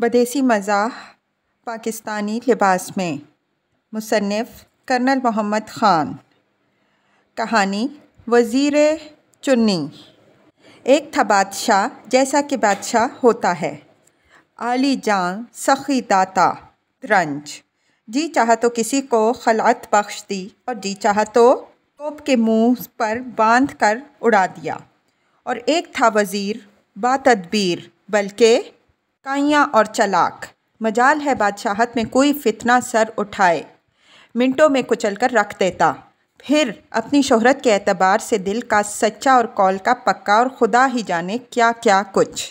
بدیسی مزاح پاکستانی لباس میں، مصنف کرنل محمد خان۔ کہانی وزیر چنی۔ ایک تھا بادشاہ جیسا کہ بادشاہ ہوتا ہے، عالی جاں، سخی داتا، رنج۔ جی چاہا تو کسی کو خلعت بخش دی اور جی چاہا تو توپ کے منہ پر باندھ کر اڑا دیا۔ اور ایک تھا وزیر با تدبیر بلکہ کائیاں اور چلاک، مجال ہے بادشاہت میں کوئی فتنہ سر اٹھائے، منٹوں میں کچل کر رکھ دیتا، پھر اپنی شہرت کے اعتبار سے دل کا سچا اور قول کا پکا اور خدا ہی جانے کیا کیا کچھ۔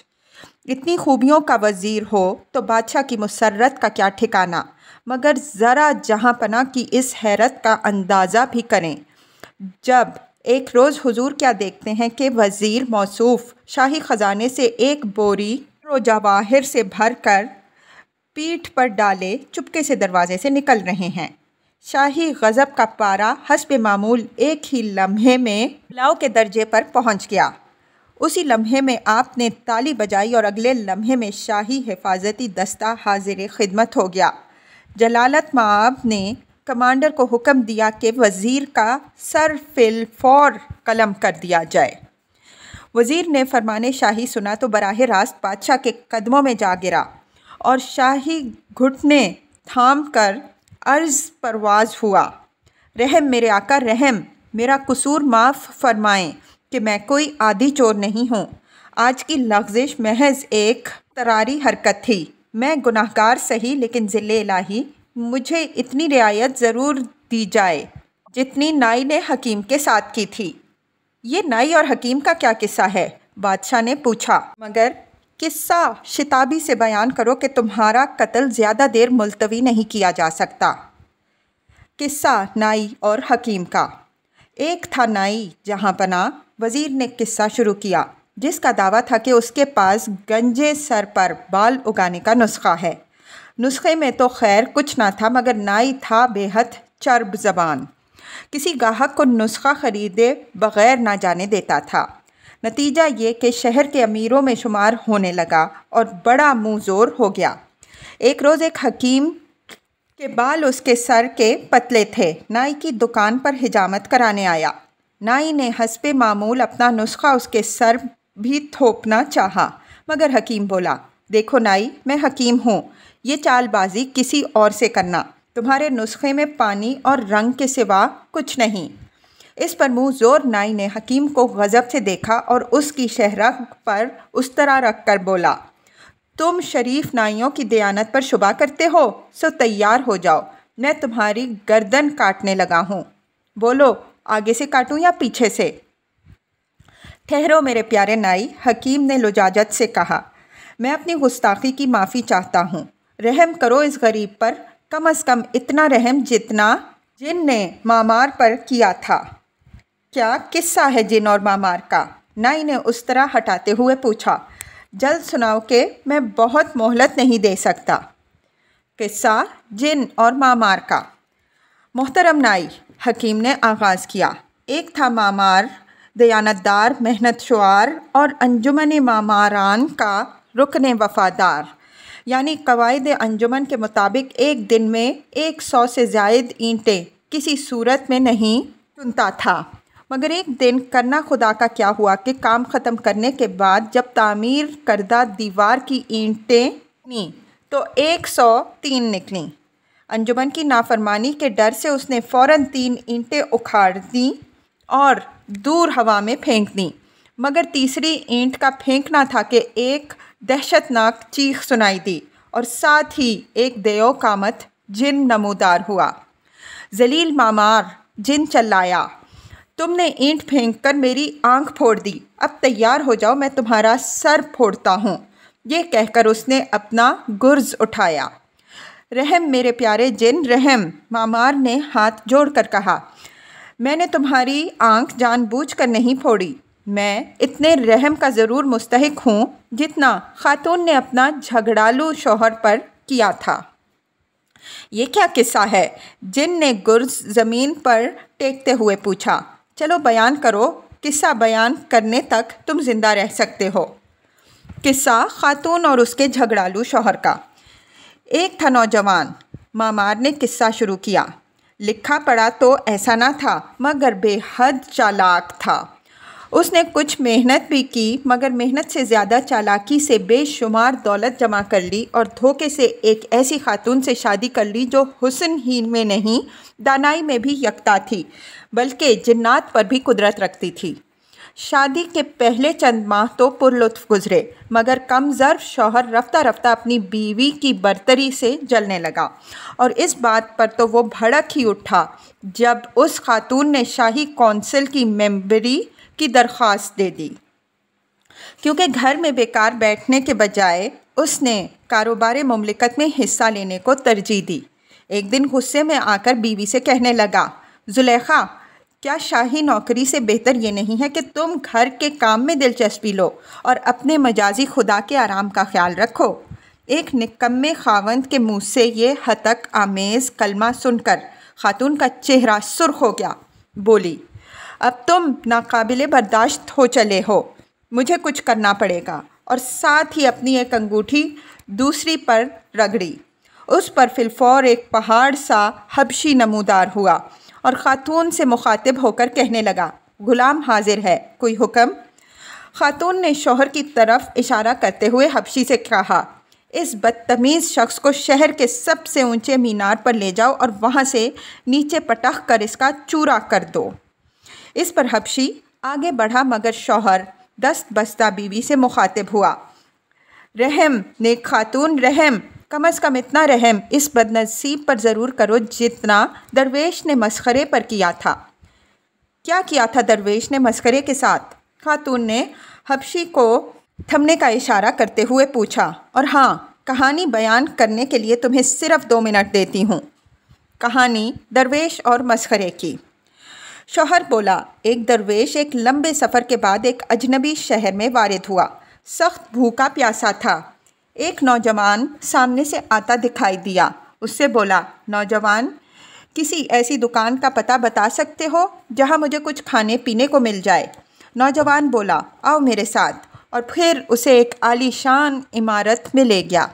اتنی خوبیوں کا وزیر ہو تو بادشاہ کی مسرت کا کیا ٹھکانہ، مگر ذرا جہاں پناہ کی اس حیرت کا اندازہ بھی کریں جب ایک روز حضور کیا دیکھتے ہیں کہ وزیر موصوف شاہی خزانے سے ایک بوری و جواہر سے بھر کر پیٹھ پر ڈالے چپکے سے دروازے سے نکل رہے ہیں۔ شاہی غضب کا پارا حسب معمول ایک ہی لمحے میں بلاؤ کے درجے پر پہنچ گیا۔ اسی لمحے میں آپ نے تالی بجائی اور اگلے لمحے میں شاہی حفاظتی دستہ حاضر خدمت ہو گیا۔ جلالت مآب نے کمانڈر کو حکم دیا کہ وزیر کا سر فی الفور قلم کر دیا جائے۔ وزیر نے فرمان شاہی سنا تو براہ راست بادشاہ کے قدموں میں جا گرا اور شاہی گھٹنے تھام کر عرض پرواز ہوا، رحم میرے آقا رحم، میرا قصور معاف فرمائیں کہ میں کوئی عادی چور نہیں ہوں، آج کی لغزش محض ایک اضطراری حرکت تھی، میں گناہگار سہی لیکن ذل الہی مجھے اتنی رعایت ضرور دی جائے جتنی نائی نے حکیم کے ساتھ کی تھی۔ یہ نائی اور حکیم کا کیا قصہ ہے؟ بادشاہ نے پوچھا، مگر قصہ شتابی سے بیان کرو کہ تمہارا قتل زیادہ دیر ملتوی نہیں کیا جا سکتا۔ قصہ نائی اور حکیم کا۔ ایک تھا نائی جہاں پناہ، وزیر نے قصہ شروع کیا، جس کا دعویٰ تھا کہ اس کے پاس گنجے سر پر بال اگانے کا نسخہ ہے۔ نسخے میں تو خیر کچھ نہ تھا مگر نائی تھا بے حد چرب زبان، کسی گاہک کو نسخہ خریدے بغیر نہ جانے دیتا تھا۔ نتیجہ یہ کہ شہر کے امیروں میں شمار ہونے لگا اور بڑا منہ زور ہو گیا۔ ایک روز ایک حکیم کے بال اس کے سر کے پتلے تھے، نائی کی دکان پر حجامت کرانے آیا۔ نائی نے حسب معمول اپنا نسخہ اس کے سر بھی تھوپنا چاہا مگر حکیم بولا، دیکھو نائی، میں حکیم ہوں، یہ چال بازی کسی اور سے کرنا، تمہارے نسخے میں پانی اور رنگ کے سوا کچھ نہیں۔ اس پر منہ زور نائی نے حکیم کو غضب سے دیکھا اور اس کی شہرگ پر استرا رکھ کر بولا، تم شریف نائیوں کی دیانت پر شبہ کرتے ہو سو تیار ہو جاؤ، میں تمہاری گردن کاٹنے لگا ہوں، بولو آگے سے کاٹوں یا پیچھے سے؟ ٹھہرو میرے پیارے نائی، حکیم نے لجاجت سے کہا، میں اپنی گستاخی کی معافی چاہتا ہوں، رحم کرو اس غریب پر، کم از کم اتنا رحم جتنا جن نے مامار پر کیا تھا۔ کیا قصہ ہے جن اور مامار کا؟ نائی نے استرا ہٹاتے ہوئے پوچھا۔ جلد سناؤ کہ میں بہت مہلت نہیں دے سکتا۔ قصہ جن اور مامار کا۔ محترم نائی، حکیم نے آغاز کیا، ایک تھا مامار، دیانت دار، محنت شعار اور انجمن ماماران کا رکن وفادار، یعنی قواعد انجمن کے مطابق ایک دن میں 100 سے زائد اینٹیں کسی صورت میں نہیں چنتا تھا۔ مگر ایک دن کرنا خدا کا کیا ہوا کہ کام ختم کرنے کے بعد جب تعمیر کردہ دیوار کی اینٹیں نکلیں تو 103 نکلیں۔ انجمن کی نافرمانی کے ڈر سے اس نے فوراً 3 اینٹیں اکھاڑ دیں اور دور ہوا میں پھینک دیں، مگر تیسری اینٹ کا پھینکنا تھا کہ ایک دہشت ناک چیخ سنائی دی اور ساتھ ہی ایک دیو قامت جن نمودار ہوا۔ ذلیل مامار، جن چلایا، تم نے اینٹ پھینک کر میری آنکھ پھوڑ دی، اب تیار ہو جاؤ، میں تمہارا سر پھوڑتا ہوں۔ یہ کہہ کر اس نے اپنا گرز اٹھایا۔ رحم میرے پیارے جن رحم، مامار نے ہاتھ جوڑ کر کہا، میں نے تمہاری آنکھ جان بوجھ کر نہیں پھوڑی، میں اتنے رحم کا ضرور مستحق ہوں جتنا خاتون نے اپنا جھگڑالو شوہر پر کیا تھا۔ یہ کیا قصہ ہے؟ جن نے گرز زمین پر ٹیکتے ہوئے پوچھا۔ چلو بیان کرو، قصہ بیان کرنے تک تم زندہ رہ سکتے ہو۔ قصہ خاتون اور اس کے جھگڑالو شوہر کا۔ ایک تھا نوجوان، معمار نے قصہ شروع کیا۔ لکھا پڑھا تو ایسا نہ تھا مگر بے حد چالاک تھا۔ اس نے کچھ محنت بھی کی مگر محنت سے زیادہ چالاکی سے بے شمار دولت جمع کر لی اور دھوکے سے ایک ایسی خاتون سے شادی کر لی جو حسن ہی میں نہیں، دانائی میں بھی یکتا تھی بلکہ جنات پر بھی قدرت رکھتی تھی۔ شادی کے پہلے چند ماہ تو پرلطف گزرے مگر کم ظرف شوہر رفتہ رفتہ اپنی بیوی کی برتری سے جلنے لگا، اور اس بات پر تو وہ بھڑک ہی اٹھا جب اس خاتون نے شاہی کونسل کی ممبری کی درخواست دے دی، کیونکہ گھر میں بیکار بیٹھنے کے بجائے اس نے کاروبار مملکت میں حصہ لینے کو ترجیح دی۔ ایک دن غصے میں آ کر بیوی سے کہنے لگا، زلیخا، کیا شاہی نوکری سے بہتر یہ نہیں ہے کہ تم گھر کے کام میں دلچسپی لو اور اپنے مجازی خدا کے آرام کا خیال رکھو؟ ایک نکمے خاوند کے منہ سے یہ ہتک آمیز کلمہ سن کر خاتون کا چہرہ سرخ ہو گیا۔ بولی، اب تم ناقابل برداشت ہو چلے ہو، مجھے کچھ کرنا پڑے گا، اور ساتھ ہی اپنی ایک انگوٹھی دوسری پر رگڑی۔ اس پر فی الفور ایک پہاڑ سا حبشی نمودار ہوا اور خاتون سے مخاطب ہو کر کہنے لگا، غلام حاضر ہے، کوئی حکم؟ خاتون نے شوہر کی طرف اشارہ کرتے ہوئے حبشی سے کہا، اس بدتمیز شخص کو شہر کے سب سے اونچے مینار پر لے جاؤ اور وہاں سے نیچے پٹخ کر اس کا چورا کر دو۔ اس پر حبشی آگے بڑھا مگر شوہر دست بستہ بیوی سے مخاطب ہوا، رحم نیک خاتون، رحم، کم از کم اتنا رحم اس بدنصیب پر ضرور کرو جتنا درویش نے مسخرے پر کیا تھا۔ کیا کیا تھا درویش نے مسخرے کے ساتھ؟ خاتون نے حبشی کو تھمنے کا اشارہ کرتے ہوئے پوچھا، اور ہاں، کہانی بیان کرنے کے لیے تمہیں صرف 2 منٹ دیتی ہوں۔ کہانی درویش اور مسخرے کی۔ شوہر بولا، ایک درویش ایک لمبے سفر کے بعد ایک اجنبی شہر میں وارد ہوا۔ سخت بھوکا پیاسا تھا۔ ایک نوجوان سامنے سے آتا دکھائی دیا۔ اس سے بولا، نوجوان، کسی ایسی دکان کا پتہ بتا سکتے ہو جہاں مجھے کچھ کھانے پینے کو مل جائے؟ نوجوان بولا، آؤ میرے ساتھ، اور پھر اسے ایک عالی شان عمارت میں لے گیا۔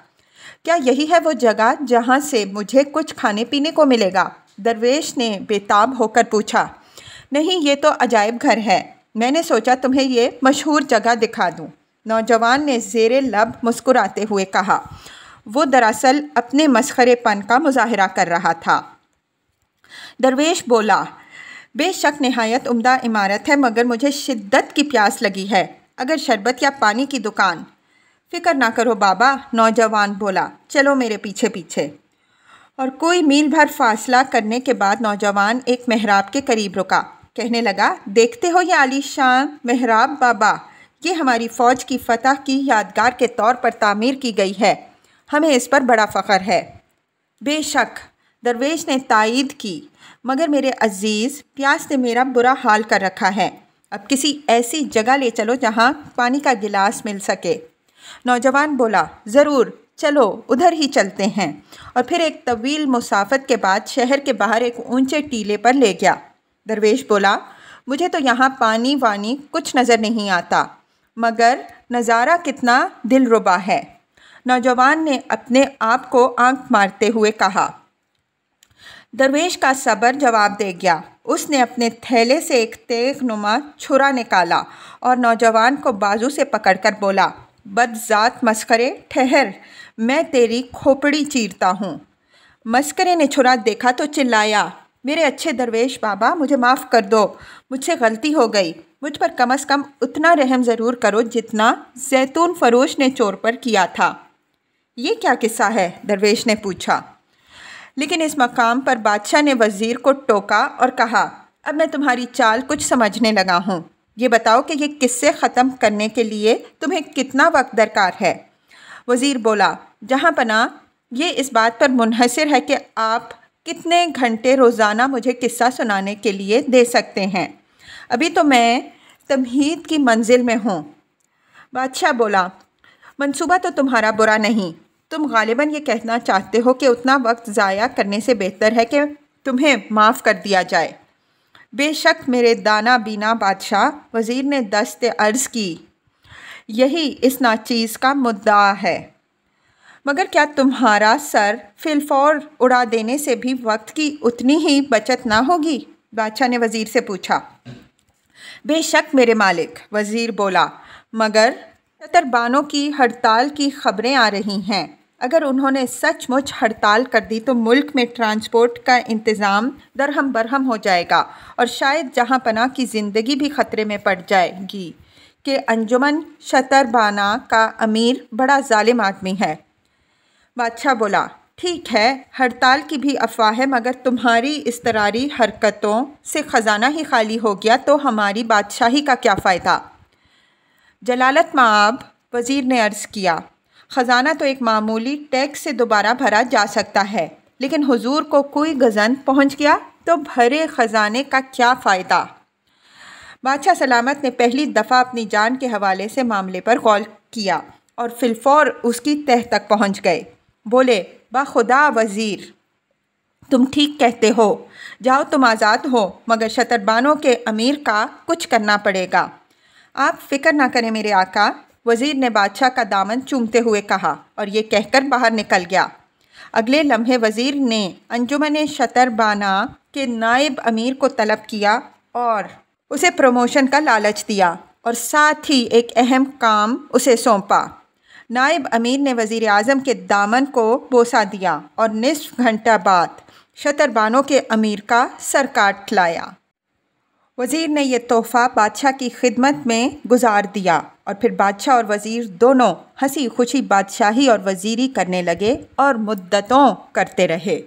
کیا یہی ہے وہ جگہ جہاں سے مجھے کچھ کھانے پینے کو ملے گا؟ درویش نے بےتاب ہو کر پوچھا۔ نہیں، یہ تو عجائب گھر ہے، میں نے سوچا تمہیں یہ مشہور جگہ دکھا دوں۔ نوجوان نے زیر لب مسکراتے ہوئے کہا۔ وہ دراصل اپنے مسخرے پن کا مظاہرہ کر رہا تھا۔ درویش بولا، بے شک نہایت عمدہ عمارت ہے مگر مجھے شدت کی پیاس لگی ہے، اگر شربت یا پانی کی دکان؟ فکر نہ کرو بابا، نوجوان بولا، چلو میرے پیچھے پیچھے۔ اور کوئی میل بھر فاصلہ کرنے کے بعد نوجوان ایک محراب کے قریب رکا۔ کہنے لگا، دیکھتے ہو یہ عالی شان محراب بابا، یہ ہماری فوج کی فتح کی یادگار کے طور پر تعمیر کی گئی ہے، ہمیں اس پر بڑا فخر ہے۔ بے شک، درویش نے تائید کی، مگر میرے عزیز، پیاس نے میرا برا حال کر رکھا ہے، اب کسی ایسی جگہ لے چلو جہاں پانی کا گلاس مل سکے۔ نوجوان بولا، ضرور، چلو ادھر ہی چلتے ہیں، اور پھر ایک طویل مسافت کے بعد شہر کے باہر ایک اونچے ٹیلے پر لے گیا۔ درویش بولا، مجھے تو یہاں پانی وانی کچھ نظر نہیں آتا، مگر نظارہ کتنا دلربا ہے۔ نوجوان نے اپنے آپ کو آنکھ مارتے ہوئے کہا۔ درویش کا صبر جواب دے گیا۔ اس نے اپنے تھیلے سے ایک تیغ نما چھرا نکالا اور نوجوان کو بازو سے پکڑ کر بولا، بدذات مسخرے، ٹھہر، میں تیری کھوپڑی چیرتا ہوں۔ مسخرے نے چھرا دیکھا تو چلایا، میرے اچھے درویش بابا، مجھے معاف کر دو، مجھ سے غلطی ہو گئی، مجھ پر کم از کم اتنا رحم ضرور کرو جتنا زیتون فروش نے چور پر کیا تھا۔ یہ کیا قصہ ہے؟ درویش نے پوچھا۔ لیکن اس مقام پر بادشاہ نے وزیر کو ٹوکا اور کہا، اب میں تمہاری چال کچھ سمجھنے لگا ہوں، یہ بتاؤ کہ یہ قصے ختم کرنے کے لیے تمہیں کتنا وقت درکار ہے؟ وزیر بولا، جہاں پناہ، یہ اس بات پر منحصر ہے کہ آپ کتنے گھنٹے روزانہ مجھے قصہ سنانے کے لیے دے سکتے ہیں، ابھی تو میں تمہید کی منزل میں ہوں۔ بادشاہ بولا، منصوبہ تو تمہارا برا نہیں، تم غالباً یہ کہنا چاہتے ہو کہ اتنا وقت ضائع کرنے سے بہتر ہے کہ تمہیں معاف کر دیا جائے۔ بے شک میرے دانا بینا بادشاہ، وزیر نے دست عرض کی، یہی اس ناچیز کا مدعا ہے۔ مگر کیا تمہارا سر فی الفور اڑا دینے سے بھی وقت کی اتنی ہی بچت نہ ہوگی؟ بادشاہ نے وزیر سے پوچھا۔ بے شک میرے مالک، وزیر بولا، مگر شتر بانوں کی ہڑتال کی خبریں آ رہی ہیں۔ اگر انہوں نے سچ مچ ہڑتال کر دی تو ملک میں ٹرانسپورٹ کا انتظام درہم برہم ہو جائے گا اور شاید جہاں پناہ کی زندگی بھی خطرے میں پڑ جائے گی کہ انجمن شتر بانہ کا امیر بڑا ظالم آدمی ہے۔ بادشاہ بولا، ٹھیک ہے، ہڑتال کی بھی افواہ ہے، مگر تمہاری اضطراری حرکتوں سے خزانہ ہی خالی ہو گیا تو ہماری بادشاہی کا کیا فائدہ؟ جلالت مآب، وزیر نے عرض کیا، خزانہ تو ایک معمولی ٹیکس سے دوبارہ بھرا جا سکتا ہے، لیکن حضور کو کوئی گزند پہنچ گیا تو بھرے خزانے کا کیا فائدہ؟ بادشاہ سلامت نے پہلی دفعہ اپنی جان کے حوالے سے معاملے پر غور کیا اور فی الفور اس کی تہہ تک پہنچ گئے۔ بولے، باخدا وزیر، تم ٹھیک کہتے ہو، جاؤ تم آزاد ہو، مگر شتربانوں کے امیر کا کچھ کرنا پڑے گا۔ آپ فکر نہ کریں میرے آقا، وزیر نے بادشاہ کا دامن چومتے ہوئے کہا اور یہ کہہ کر باہر نکل گیا۔ اگلے لمحے وزیر نے انجمن شتر بانہ کے نائب امیر کو طلب کیا اور اسے پروموشن کا لالچ دیا اور ساتھ ہی ایک اہم کام اسے سونپا۔ نائب امیر نے وزیر اعظم کے دامن کو بوسہ دیا اور نصف گھنٹہ بعد شتر بانوں کے امیر کا سر کاٹ لایا۔ وزیر نے یہ تحفہ بادشاہ کی خدمت میں گزار دیا اور پھر بادشاہ اور وزیر دونوں ہنسی خوشی بادشاہی اور وزیری کرنے لگے اور مدتوں کرتے رہے۔